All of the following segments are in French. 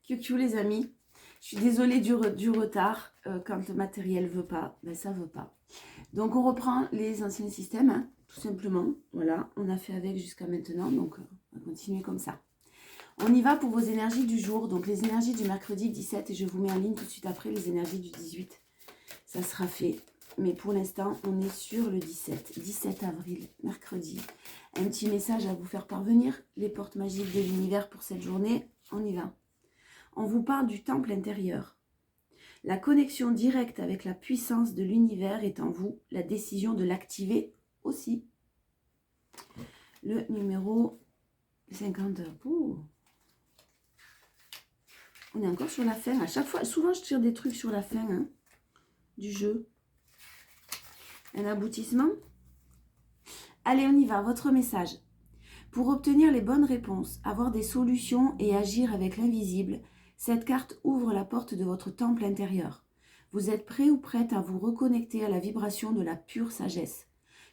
Kiou les amis, je suis désolée du retard. Quand le matériel veut pas, ben ça veut pas. Donc on reprend les anciens systèmes, hein, tout simplement. Voilà, on a fait avec jusqu'à maintenant, donc on va continuer comme ça. On y va pour vos énergies du jour, donc les énergies du mercredi 17, et je vous mets en ligne tout de suite après les énergies du 18. Ça sera fait, mais pour l'instant, on est sur le 17 avril, mercredi. Un petit message à vous faire parvenir, les portes magiques de l'univers pour cette journée, on y va. On vous parle du temple intérieur. La connexion directe avec la puissance de l'univers est en vous, la décision de l'activer aussi. Le numéro 50. Ouh. On est encore sur la fin. À chaque fois, souvent je tire des trucs sur la fin hein, du jeu. Un aboutissement. Allez, on y va. Votre message. Pour obtenir les bonnes réponses, avoir des solutions et agir avec l'invisible, cette carte ouvre la porte de votre temple intérieur. Vous êtes prêt ou prête à vous reconnecter à la vibration de la pure sagesse.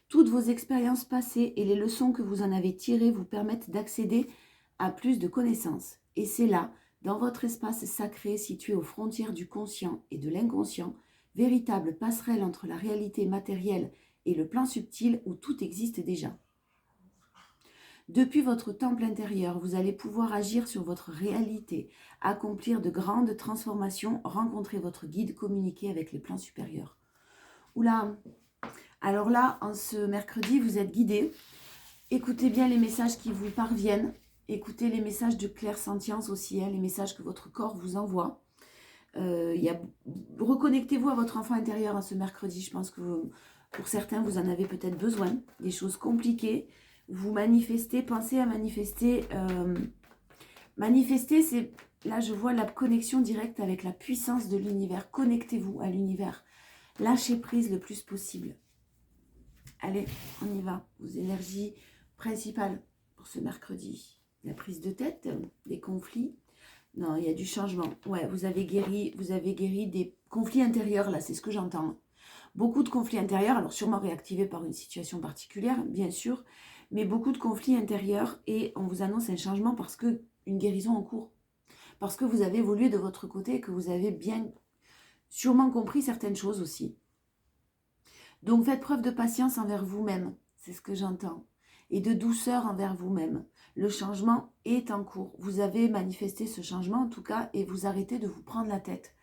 Toutes vos expériences passées et les leçons que vous en avez tirées vous permettent d'accéder à plus de connaissances. Et c'est là, dans votre espace sacré situé aux frontières du conscient et de l'inconscient, véritable passerelle entre la réalité matérielle et le plan subtil où tout existe déjà. Depuis votre temple intérieur, vous allez pouvoir agir sur votre réalité, accomplir de grandes transformations, rencontrer votre guide, communiquer avec les plans supérieurs. Oula, alors là, en ce mercredi, vous êtes guidé. Écoutez bien les messages qui vous parviennent. Écoutez les messages de clairsentience aussi, hein, les messages que votre corps vous envoie. Reconnectez-vous à votre enfant intérieur en ce mercredi. Je pense que pour certains, vous en avez peut-être besoin. Des choses compliquées. Vous manifestez, pensez à manifester. Manifester, c'est, là je vois la connexion directe avec la puissance de l'univers. Connectez-vous à l'univers. Lâchez prise le plus possible. Allez, on y va. Vos énergies principales pour ce mercredi. La prise de tête, des conflits. Non, il y a du changement. Ouais, vous avez guéri des conflits intérieurs, là, c'est ce que j'entends. Beaucoup de conflits intérieurs, alors sûrement réactivés par une situation particulière, bien sûr, mais beaucoup de conflits intérieurs et on vous annonce un changement parce que une guérison en cours. Parce que vous avez évolué de votre côté et que vous avez bien sûrement compris certaines choses aussi. Donc faites preuve de patience envers vous-même, c'est ce que j'entends, et de douceur envers vous-même. Le changement est en cours. Vous avez manifesté ce changement en tout cas et vous arrêtez de vous prendre la tête,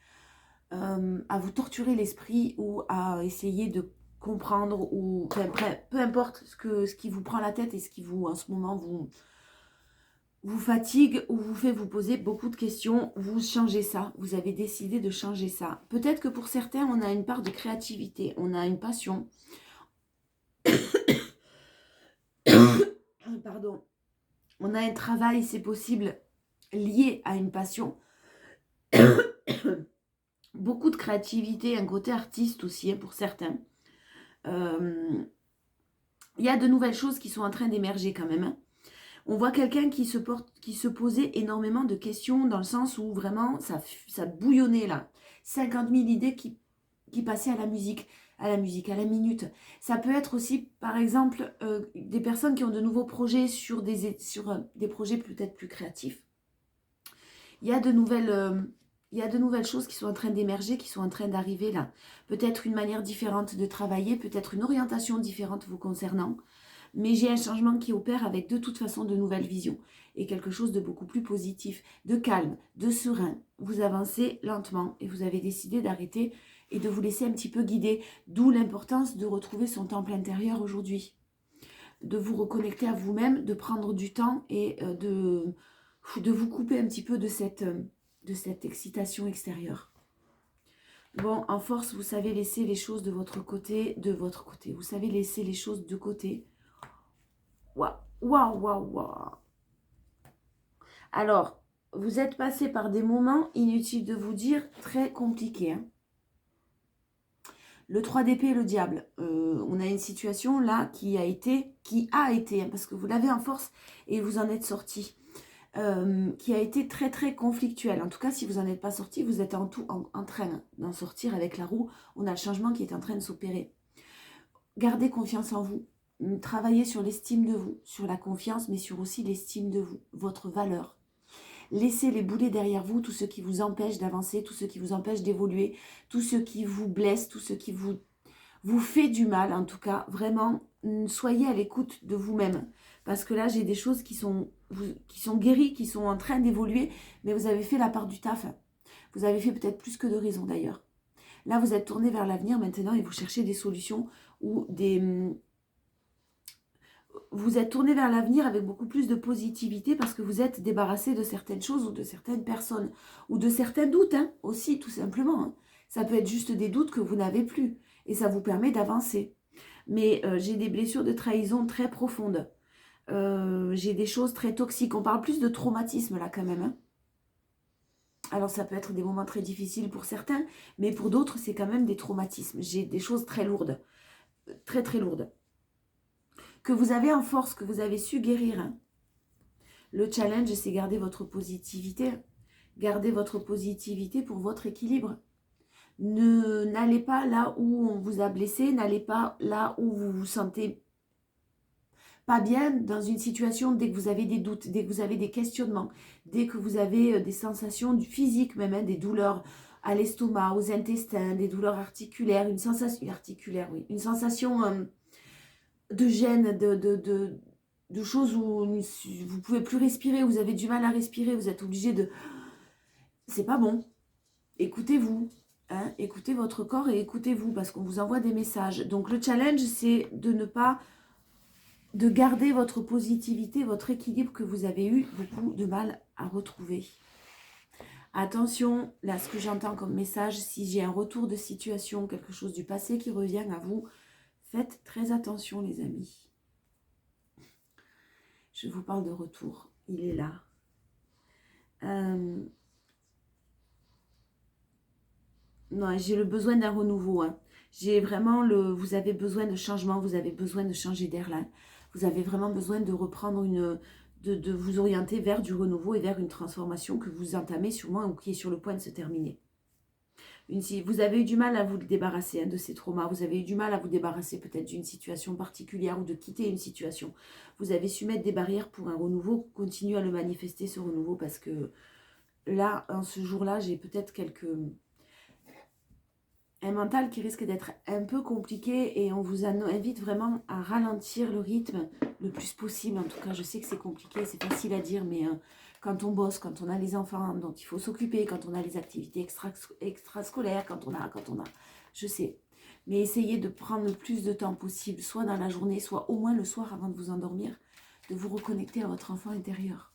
à vous torturer l'esprit ou à essayer de comprendre ou enfin, bref, peu importe ce qui vous prend la tête et ce qui vous en ce moment vous fatigue ou vous fait vous poser beaucoup de questions, vous changez ça, vous avez décidé de changer ça. Peut-être que pour certains, on a une part de créativité, on a une passion. Pardon. On a un travail, c'est possible, lié à une passion. Beaucoup de créativité, un côté artiste aussi, hein, pour certains. Il y a de nouvelles choses qui sont en train d'émerger quand même, hein. On voit quelqu'un qui se posait énormément de questions dans le sens où vraiment ça bouillonnait là. 50 000 idées qui passaient à la musique, à la minute. Ça peut être aussi, par exemple, des personnes qui ont de nouveaux projets sur des projets peut-être plus créatifs. Il y a de nouvelles choses qui sont en train d'émerger, qui sont en train d'arriver là. Peut-être une manière différente de travailler, peut-être une orientation différente vous concernant. Mais j'ai un changement qui opère avec de toute façon de nouvelles visions et quelque chose de beaucoup plus positif, de calme, de serein. Vous avancez lentement et vous avez décidé d'arrêter et de vous laisser un petit peu guider. D'où l'importance de retrouver son temple intérieur aujourd'hui. De vous reconnecter à vous-même, de prendre du temps et de vous couper un petit peu de cette excitation extérieure. Bon, en force, vous savez laisser les choses de votre côté. Vous savez laisser les choses de côté. Waouh, waouh, waouh, waouh. Alors, vous êtes passé par des moments, inutile de vous dire, très compliqués. Hein. Le 3 d'épée et le diable. On a une situation là qui a été, hein, parce que vous l'avez en force et vous en êtes sorti, qui a été très très conflictuelle. En tout cas, si vous n'en êtes pas sorti, vous êtes en train d'en sortir avec la roue. On a le changement qui est en train de s'opérer. Gardez confiance en vous. Travaillez sur l'estime de vous, sur la confiance, mais sur aussi l'estime de vous, votre valeur. Laissez les boulets derrière vous, tout ce qui vous empêche d'avancer, tout ce qui vous empêche d'évoluer, tout ce qui vous blesse, tout ce qui vous fait du mal, en tout cas. Vraiment, soyez à l'écoute de vous-même. Parce que là, j'ai des choses qui sont guéries, qui sont en train d'évoluer, mais vous avez fait la part du taf. Vous avez fait peut-être plus que de raison d'ailleurs. Là, vous êtes tourné vers l'avenir maintenant et vous cherchez des solutions ou vous êtes tourné vers l'avenir avec beaucoup plus de positivité parce que vous êtes débarrassé de certaines choses ou de certaines personnes ou de certains doutes hein, aussi, tout simplement. Hein. Ça peut être juste des doutes que vous n'avez plus et ça vous permet d'avancer. Mais j'ai des blessures de trahison très profondes. J'ai des choses très toxiques. On parle plus de traumatisme là quand même. Hein. Alors ça peut être des moments très difficiles pour certains, mais pour d'autres c'est quand même des traumatismes. J'ai des choses très lourdes, très très lourdes. Que vous avez en force, que vous avez su guérir. Hein. Le challenge c'est garder votre positivité. Gardez votre positivité pour votre équilibre. N'allez pas là où on vous a blessé, n'allez pas là où vous vous sentez pas bien dans une situation dès que vous avez des doutes, dès que vous avez des questionnements, dès que vous avez des sensations physiques même, hein, des douleurs à l'estomac, aux intestins, des douleurs articulaires, une sensation articulaire, oui, une sensation de gêne, de choses où vous ne pouvez plus respirer, vous avez du mal à respirer, vous êtes obligé de... C'est pas bon. Écoutez-vous. Hein, écoutez votre corps et écoutez-vous parce qu'on vous envoie des messages. Donc le challenge, c'est de garder votre positivité, votre équilibre que vous avez eu beaucoup de mal à retrouver. Attention, là, ce que j'entends comme message, si j'ai un retour de situation, quelque chose du passé qui revient à vous, faites très attention, les amis. Je vous parle de retour. Il est là. Non, j'ai le besoin d'un renouveau. Hein. J'ai vraiment vous avez besoin de changement, vous avez besoin de changer d'air là. Vous avez vraiment besoin de reprendre de vous orienter vers du renouveau et vers une transformation que vous entamez sûrement ou qui est sur le point de se terminer. Vous avez eu du mal à vous débarrasser hein, de ces traumas, vous avez eu du mal à vous débarrasser peut-être d'une situation particulière ou de quitter une situation. Vous avez su mettre des barrières pour un renouveau, continuez à le manifester ce renouveau parce que là, en ce jour-là, j'ai peut-être un mental qui risque d'être un peu compliqué et on vous invite vraiment à ralentir le rythme le plus possible. En tout cas, je sais que c'est compliqué, c'est facile à dire, mais quand on bosse, quand on a les enfants dont il faut s'occuper, quand on a les activités extrascolaires, quand on a, je sais. Mais essayez de prendre le plus de temps possible, soit dans la journée, soit au moins le soir avant de vous endormir, de vous reconnecter à votre enfant intérieur.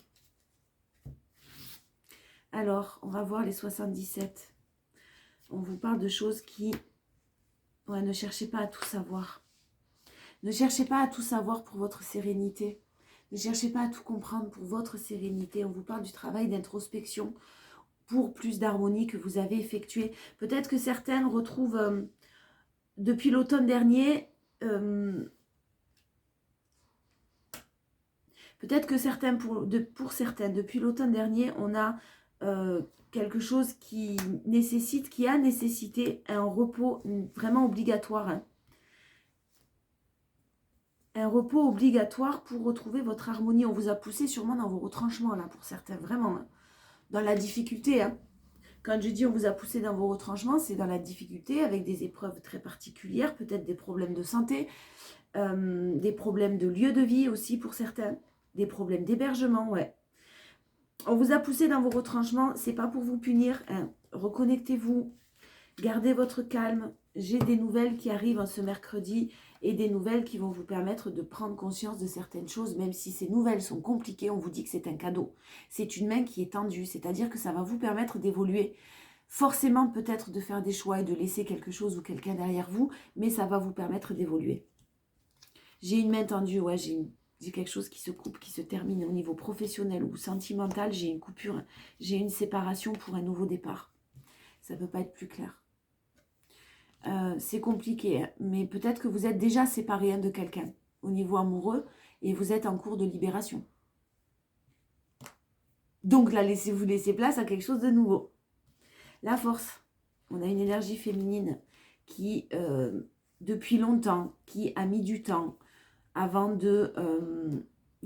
Alors, on va voir les 77. On vous parle de choses qui... Ouais, ne cherchez pas à tout savoir. Ne cherchez pas à tout savoir pour votre sérénité. Ne cherchez pas à tout comprendre pour votre sérénité. On vous parle du travail d'introspection pour plus d'harmonie que vous avez effectué. Peut-être que certains retrouvent, depuis l'automne dernier, peut-être que certains, pour certains, depuis l'automne dernier, on a... quelque chose qui a nécessité un repos vraiment obligatoire. Hein. Un repos obligatoire pour retrouver votre harmonie. On vous a poussé sûrement dans vos retranchements, là, pour certains, vraiment. Hein. Dans la difficulté. Hein. Quand je dis on vous a poussé dans vos retranchements, c'est dans la difficulté, avec des épreuves très particulières, peut-être des problèmes de santé, des problèmes de lieu de vie aussi pour certains, des problèmes d'hébergement, ouais. On vous a poussé dans vos retranchements, c'est pas pour vous punir. Hein. Reconnectez-vous, gardez votre calme. J'ai des nouvelles qui arrivent ce mercredi et des nouvelles qui vont vous permettre de prendre conscience de certaines choses. Même si ces nouvelles sont compliquées, on vous dit que c'est un cadeau. C'est une main qui est tendue, c'est-à-dire que ça va vous permettre d'évoluer. Forcément peut-être de faire des choix et de laisser quelque chose ou quelqu'un derrière vous, mais ça va vous permettre d'évoluer. J'ai une main tendue, ouais, j'ai quelque chose qui se coupe, qui se termine au niveau professionnel ou sentimental, j'ai une coupure, j'ai une séparation pour un nouveau départ. Ça ne peut pas être plus clair. C'est compliqué, hein, mais peut-être que vous êtes déjà séparé de quelqu'un au niveau amoureux et vous êtes en cours de libération. Donc là, vous laissez place à quelque chose de nouveau. La force. On a une énergie féminine qui, depuis longtemps, qui a mis du temps avant de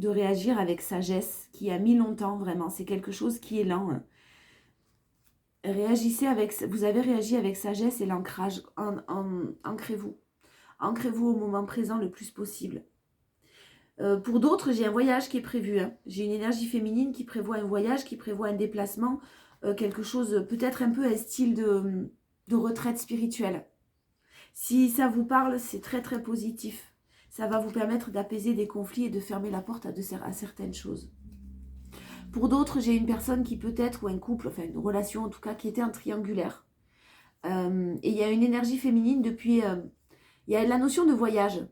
de réagir avec sagesse, qui a mis longtemps vraiment. C'est quelque chose qui est lent. Hein. Réagissez avec, vous avez réagi avec sagesse et l'ancrage. Ancrez-vous. Ancrez-vous au moment présent le plus possible. Pour d'autres, j'ai un voyage qui est prévu. Hein. J'ai une énergie féminine qui prévoit un voyage, qui prévoit un déplacement, quelque chose, peut-être un peu un style de retraite spirituelle. Si ça vous parle, c'est très très positif. Ça va vous permettre d'apaiser des conflits et de fermer la porte à certaines choses. Pour d'autres, j'ai une personne qui peut-être, ou un couple, enfin une relation en tout cas, qui était en triangulaire. Et il y a une énergie féminine depuis... il y a la notion de voyage.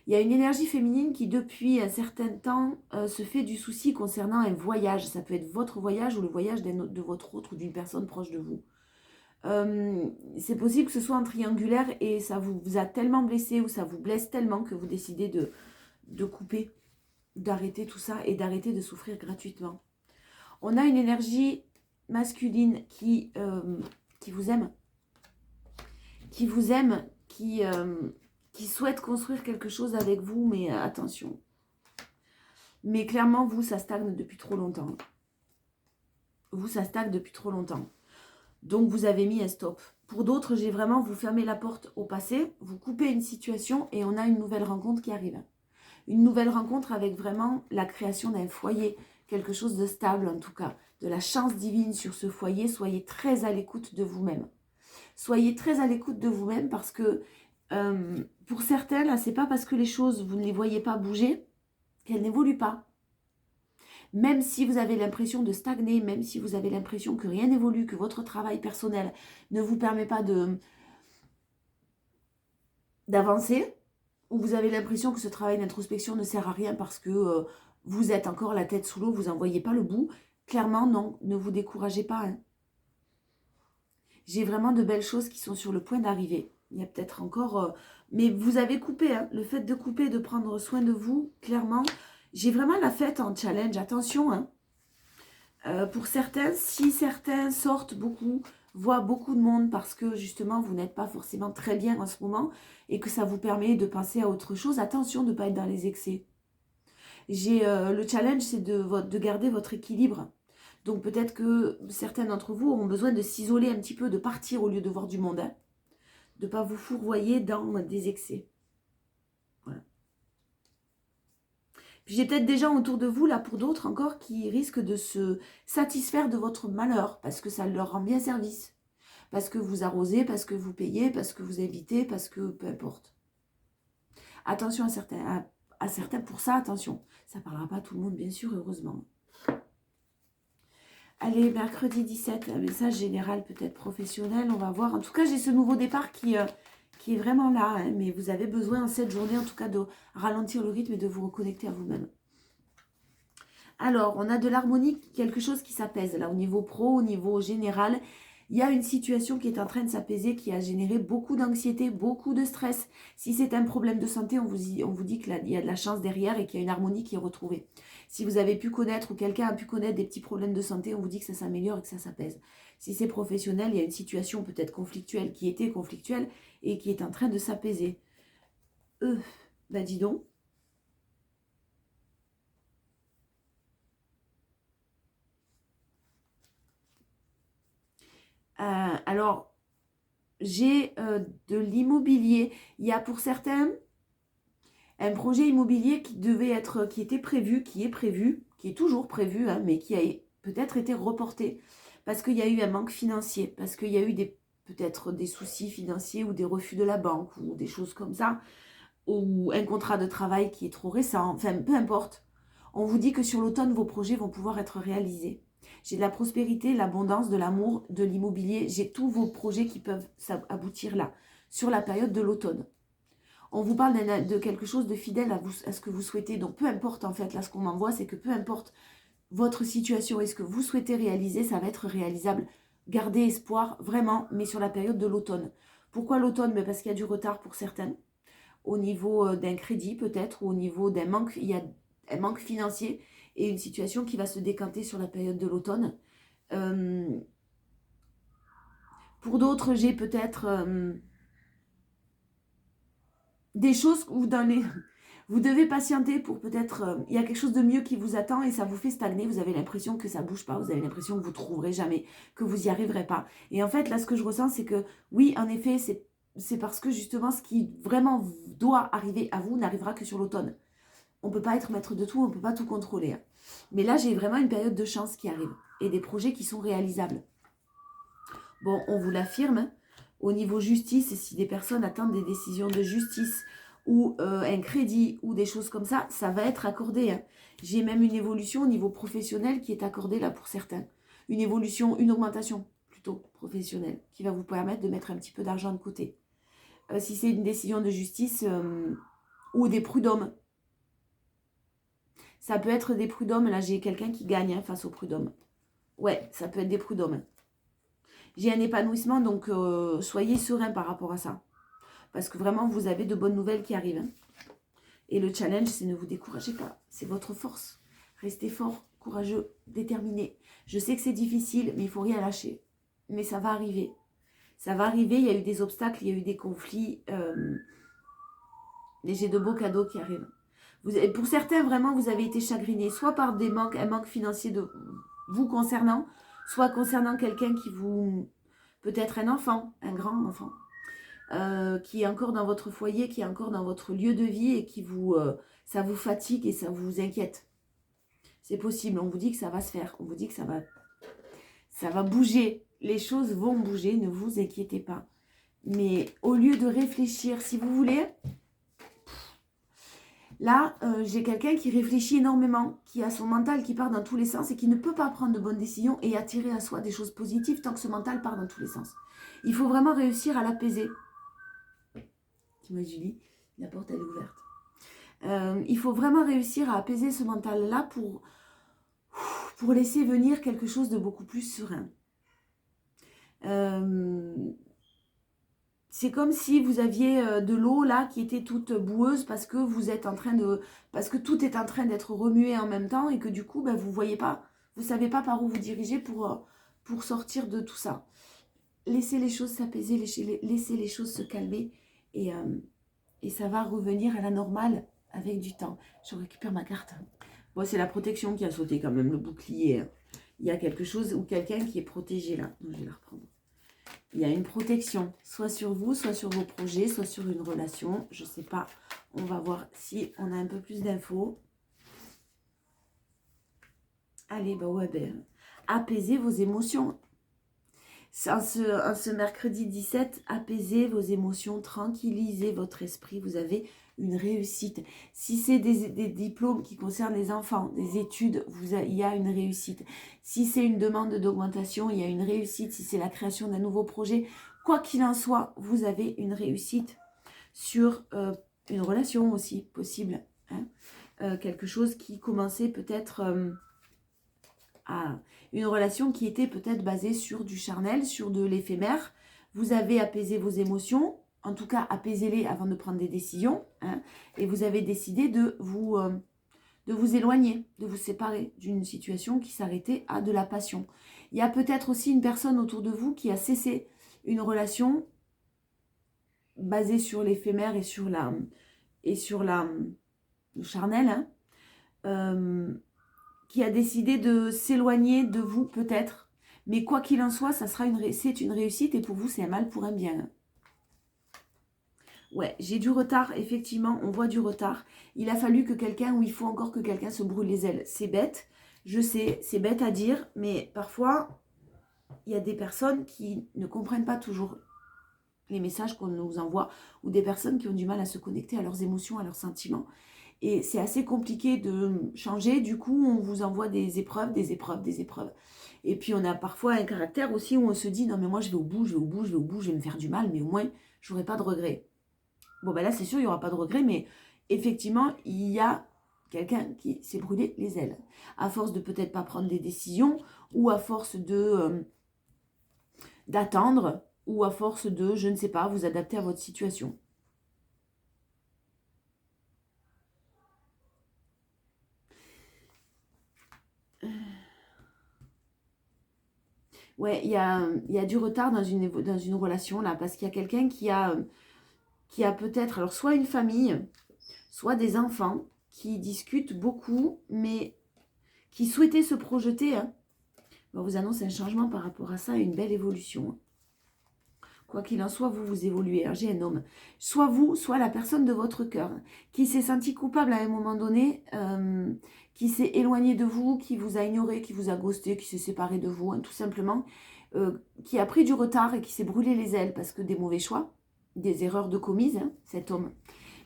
Il y a une énergie féminine qui, depuis un certain temps, se fait du souci concernant un voyage. Ça peut être votre voyage ou le voyage de votre autre ou d'une personne proche de vous. C'est possible que ce soit en triangulaire et ça vous a tellement blessé ou ça vous blesse tellement que vous décidez de couper, d'arrêter tout ça et d'arrêter de souffrir gratuitement. On a une énergie masculine qui vous aime, qui souhaite construire quelque chose avec vous, mais attention. Mais clairement, vous, ça stagne depuis trop longtemps. Vous, ça stagne depuis trop longtemps. Donc, vous avez mis un stop. Pour d'autres, j'ai vraiment, vous fermez la porte au passé, vous coupez une situation et on a une nouvelle rencontre qui arrive. Une nouvelle rencontre avec vraiment la création d'un foyer, quelque chose de stable en tout cas, de la chance divine sur ce foyer. Soyez très à l'écoute de vous-même. Soyez très à l'écoute de vous-même parce que pour certaines, là, c'est pas parce que les choses, vous ne les voyez pas bouger, qu'elles n'évoluent pas. Même si vous avez l'impression de stagner, même si vous avez l'impression que rien n'évolue, que votre travail personnel ne vous permet pas d'avancer, ou vous avez l'impression que ce travail d'introspection ne sert à rien parce que vous êtes encore la tête sous l'eau, vous n'en voyez pas le bout, clairement, non, ne vous découragez pas. Hein. J'ai vraiment de belles choses qui sont sur le point d'arriver. Il y a peut-être encore... mais vous avez coupé, hein, le fait de couper, de prendre soin de vous, clairement. J'ai vraiment la fête en challenge, attention. Hein. Pour certains, si certains sortent beaucoup, voient beaucoup de monde parce que justement, vous n'êtes pas forcément très bien en ce moment et que ça vous permet de penser à autre chose, attention de ne pas être dans les excès. Le challenge, c'est de garder votre équilibre. Donc peut-être que certains d'entre vous auront besoin de s'isoler un petit peu, de partir au lieu de voir du monde. Hein. De ne pas vous fourvoyer dans des excès. Voilà. Puis j'ai peut-être des gens autour de vous, là pour d'autres encore, qui risquent de se satisfaire de votre malheur, parce que ça leur rend bien service. Parce que vous arrosez, parce que vous payez, parce que vous invitez, parce que peu importe. Attention à certains pour ça, attention. Ça ne parlera pas à tout le monde, bien sûr, heureusement. Allez, mercredi 17, un message général, peut-être professionnel, on va voir. En tout cas, j'ai ce nouveau départ qui est vraiment là. Hein, mais vous avez besoin en cette journée, en tout cas, de ralentir le rythme et de vous reconnecter à vous-même. Alors, on a de l'harmonie, quelque chose qui s'apaise. Là, au niveau pro, au niveau général, il y a une situation qui est en train de s'apaiser, qui a généré beaucoup d'anxiété, beaucoup de stress. Si c'est un problème de santé, on vous dit qu'il y a de la chance derrière et qu'il y a une harmonie qui est retrouvée. Si vous avez pu connaître ou quelqu'un a pu connaître des petits problèmes de santé, on vous dit que ça s'améliore et que ça s'apaise. Si c'est professionnel, il y a une situation peut-être conflictuelle qui était conflictuelle et qui est en train de s'apaiser. Bah dis donc. Alors, j'ai de l'immobilier. Il y a pour certains un projet immobilier qui était prévu, qui est toujours prévu, hein, mais qui a peut-être été reporté parce qu'il y a eu un manque financier, parce qu'il y a eu peut-être des soucis financiers ou des refus de la banque ou des choses comme ça, ou un contrat de travail qui est trop récent, enfin peu importe. On vous dit que sur l'automne, vos projets vont pouvoir être réalisés. J'ai de la prospérité, l'abondance, de l'amour, de l'immobilier. J'ai tous vos projets qui peuvent aboutir là, sur la période de l'automne. On vous parle de quelque chose de fidèle à ce que vous souhaitez. Donc, peu importe, en fait, là, ce qu'on m'envoie, c'est que peu importe votre situation et ce que vous souhaitez réaliser, ça va être réalisable. Gardez espoir, vraiment, mais sur la période de l'automne. Pourquoi l'automne? Parce qu'il y a du retard pour certains. Au niveau d'un crédit, peut-être, ou au niveau d'un manque, il y a un manque financier et une situation qui va se décanter sur la période de l'automne. Pour d'autres, j'ai peut-être des choses où Vous devez patienter pour peut-être... il y a quelque chose de mieux qui vous attend et ça vous fait stagner. Vous avez l'impression que ça ne bouge pas. Vous avez l'impression que vous ne trouverez jamais, que vous n'y arriverez pas. Et en fait, là, ce que je ressens, c'est que oui, en effet, c'est parce que justement, ce qui vraiment doit arriver à vous n'arrivera que sur l'automne. On ne peut pas être maître de tout, on ne peut pas tout contrôler. Mais là, j'ai vraiment une période de chance qui arrive et des projets qui sont réalisables. Bon, on vous l'affirme. Au niveau justice, si des personnes attendent des décisions de justice ou un crédit ou des choses comme ça, ça va être accordé. J'ai même une évolution au niveau professionnel qui est accordée là pour certains. Une évolution, une augmentation plutôt professionnelle qui va vous permettre de mettre un petit peu d'argent de côté. Si c'est une décision de justice ou des prud'hommes. Ça peut être des prud'hommes. Là, j'ai quelqu'un qui gagne face aux prud'hommes. Ouais, ça peut être des prud'hommes. J'ai un épanouissement, donc soyez serein par rapport à ça. Parce que vraiment, vous avez de bonnes nouvelles qui arrivent. Et le challenge, c'est ne vous découragez pas. C'est votre force. Restez fort, courageux, déterminé. Je sais que c'est difficile, mais il ne faut rien lâcher. Mais ça va arriver. Ça va arriver, il y a eu des obstacles, il y a eu des conflits. Et j'ai de beaux cadeaux qui arrivent. Pour certains, vraiment, vous avez été chagrinés, soit par un manque financier de vous concernant, soit concernant quelqu'un qui vous... Peut-être un enfant, un grand enfant, qui est encore dans votre foyer, qui est encore dans votre lieu de vie et qui vous... ça vous fatigue et ça vous inquiète. C'est possible, on vous dit que ça va se faire, on vous dit que ça va bouger. Les choses vont bouger, ne vous inquiétez pas. Mais au lieu de réfléchir, si vous voulez... Là, j'ai quelqu'un qui réfléchit énormément, qui a son mental qui part dans tous les sens et qui ne peut pas prendre de bonnes décisions et attirer à soi des choses positives tant que ce mental part dans tous les sens. Il faut vraiment réussir à l'apaiser. Dis-moi Julie, la porte elle est ouverte. Il faut vraiment réussir à apaiser ce mental-là pour laisser venir quelque chose de beaucoup plus serein. C'est comme si vous aviez de l'eau là qui était toute boueuse parce que vous êtes en train de... Parce que tout est en train d'être remué en même temps et que du coup, ben, vous ne voyez pas, vous ne savez pas par où vous dirigez pour sortir de tout ça. Laissez les choses s'apaiser, laissez les choses se calmer et ça va revenir à la normale avec du temps. Je récupère ma carte. Bon, c'est la protection qui a sauté quand même, le bouclier. Il y a quelque chose ou quelqu'un qui est protégé là. Donc, je vais la reprendre. Il y a une protection, soit sur vous, soit sur vos projets, soit sur une relation. Je ne sais pas. On va voir si on a un peu plus d'infos. Allez, bah ouais, ben, apaisez vos émotions. En ce mercredi 17, apaisez vos émotions, tranquillisez votre esprit. Vous avez une réussite. Si c'est des diplômes qui concernent les enfants, des études, il y a une réussite. Si c'est une demande d'augmentation, il y a une réussite. Si c'est la création d'un nouveau projet, quoi qu'il en soit, vous avez une réussite sur une relation aussi possible. Hein. Quelque chose qui commençait peut-être à une relation qui était peut-être basée sur du charnel, sur de l'éphémère. Vous avez apaisé vos émotions. En tout cas, apaisez-les avant de prendre des décisions. Hein, et vous avez décidé de vous éloigner, de vous séparer d'une situation qui s'arrêtait à de la passion. Il y a peut-être aussi une personne autour de vous qui a cessé une relation basée sur l'éphémère et sur le charnel, hein, qui a décidé de s'éloigner de vous peut-être. Mais quoi qu'il en soit, c'est une réussite et pour vous, c'est un mal pour un bien. Ouais, j'ai du retard, effectivement, on voit du retard. Il a fallu que quelqu'un, ou il faut encore que quelqu'un se brûle les ailes. C'est bête, je sais, c'est bête à dire, mais parfois, il y a des personnes qui ne comprennent pas toujours les messages qu'on nous envoie, ou des personnes qui ont du mal à se connecter à leurs émotions, à leurs sentiments. Et c'est assez compliqué de changer, du coup, on vous envoie des épreuves, des épreuves, des épreuves. Et puis, on a parfois un caractère aussi où on se dit, non mais moi, je vais au bout, je vais au bout, je vais au bout, je vais me faire du mal, mais au moins, je n'aurai pas de regrets. Bon, ben là, c'est sûr, il n'y aura pas de regret, mais effectivement, il y a quelqu'un qui s'est brûlé les ailes. À force de peut-être pas prendre des décisions, ou à force d'attendre, ou à force de, je ne sais pas, vous adapter à votre situation. Ouais, il y a du retard dans une relation, là, parce qu'il y a quelqu'un qui a peut-être, alors soit une famille, soit des enfants qui discutent beaucoup, mais qui souhaitaient se projeter. Hein. On vous annonce un changement par rapport à ça, une belle évolution. Quoi qu'il en soit, vous, vous évoluez. J'ai un homme. Soit vous, soit la personne de votre cœur, qui s'est senti coupable à un moment donné, qui s'est éloigné de vous, qui vous a ignoré, qui vous a ghosté, qui s'est séparé de vous, hein, tout simplement, qui a pris du retard et qui s'est brûlé les ailes parce que des mauvais choix, des erreurs de commises, hein, cet homme.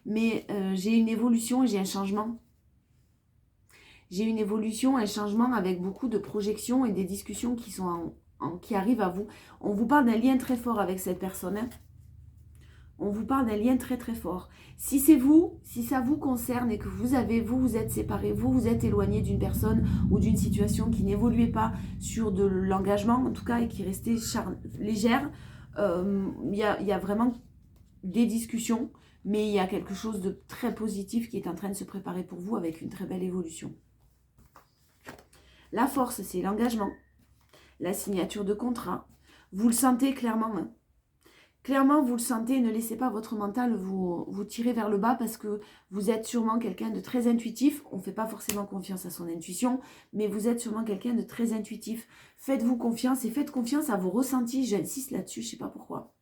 Mais j'ai une évolution et j'ai un changement. J'ai une évolution, un changement avec beaucoup de projections et des discussions qui sont qui arrivent à vous. On vous parle d'un lien très fort avec cette personne. Hein. On vous parle d'un lien très très fort. Si c'est vous, si ça vous concerne et que vous êtes séparés, vous êtes éloigné d'une personne ou d'une situation qui n'évoluait pas sur de l'engagement, en tout cas, et qui restait légère, il y a vraiment des discussions, mais il y a quelque chose de très positif qui est en train de se préparer pour vous avec une très belle évolution. La force, c'est l'engagement, la signature de contrat. Vous le sentez clairement. Hein. Clairement, vous le sentez. Ne laissez pas votre mental vous tirer vers le bas parce que vous êtes sûrement quelqu'un de très intuitif. On ne fait pas forcément confiance à son intuition, mais vous êtes sûrement quelqu'un de très intuitif. Faites-vous confiance et faites confiance à vos ressentis. J'insiste là-dessus, je ne sais pas pourquoi.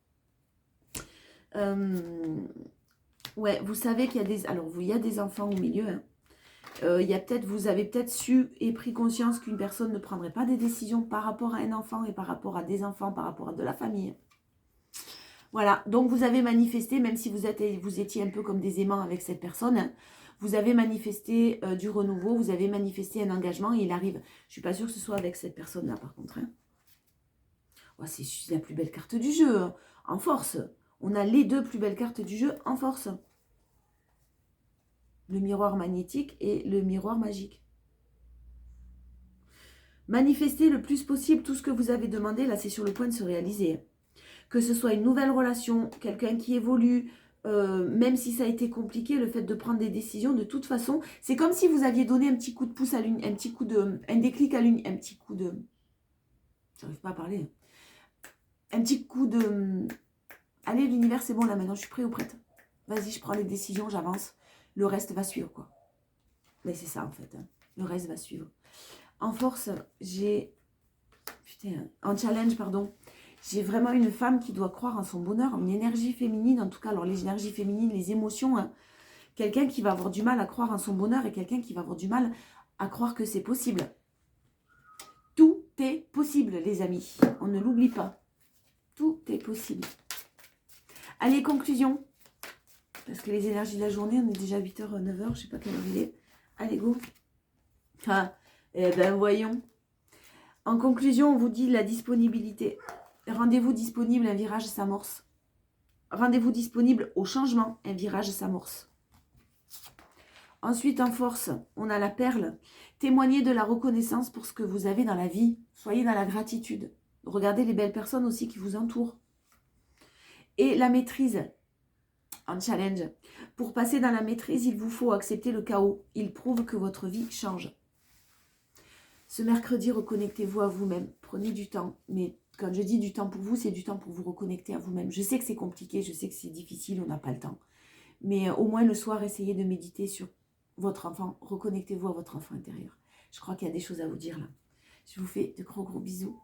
Ouais, vous savez qu'il y a des... Alors, il y a des enfants au milieu, hein. Vous avez peut-être su et pris conscience qu'une personne ne prendrait pas des décisions par rapport à un enfant et par rapport à des enfants, par rapport à de la famille. Voilà, donc vous avez manifesté, même si vous étiez un peu comme des aimants avec cette personne, hein, vous avez manifesté du renouveau, vous avez manifesté un engagement et il arrive. Je ne suis pas sûre que ce soit avec cette personne-là par contre. Hein. Oh, c'est la plus belle carte du jeu, hein, en force. On a les deux plus belles cartes du jeu en force. Le miroir magnétique et le miroir magique. Manifestez le plus possible tout ce que vous avez demandé. Là, c'est sur le point de se réaliser. Que ce soit une nouvelle relation, quelqu'un qui évolue, même si ça a été compliqué, le fait de prendre des décisions, de toute façon, c'est comme si vous aviez donné un petit coup de pouce à l'une, un déclic à l'une, un petit coup de... J'arrive pas à parler. Un petit coup de... Allez, l'univers, c'est bon, là, maintenant, je suis prêt ou prête. Vas-y, je prends les décisions, j'avance. Le reste va suivre, quoi. Mais c'est ça, en fait. Hein. Le reste va suivre. En force, j'ai... Putain, en challenge, pardon. J'ai vraiment une femme qui doit croire en son bonheur, en une énergie féminine, en tout cas, alors les énergies féminines, les émotions. Hein. Quelqu'un qui va avoir du mal à croire en son bonheur et quelqu'un qui va avoir du mal à croire que c'est possible. Tout est possible, les amis. On ne l'oublie pas. Tout est possible. Allez, conclusion. Parce que les énergies de la journée, on est déjà 8h, 9h, je ne sais pas quelle heure il est. Allez, go. Ah, eh ben, voyons. En conclusion, on vous dit la disponibilité. Rendez-vous disponible, un virage s'amorce. Rendez-vous disponible au changement, un virage s'amorce. Ensuite, en force, on a la perle. Témoignez de la reconnaissance pour ce que vous avez dans la vie. Soyez dans la gratitude. Regardez les belles personnes aussi qui vous entourent. Et la maîtrise, en challenge. Pour passer dans la maîtrise, il vous faut accepter le chaos. Il prouve que votre vie change. Ce mercredi, reconnectez-vous à vous-même. Prenez du temps. Mais quand je dis du temps pour vous, c'est du temps pour vous reconnecter à vous-même. Je sais que c'est compliqué, je sais que c'est difficile, on n'a pas le temps. Mais au moins le soir, essayez de méditer sur votre enfant. Reconnectez-vous à votre enfant intérieur. Je crois qu'il y a des choses à vous dire là. Je vous fais de gros bisous.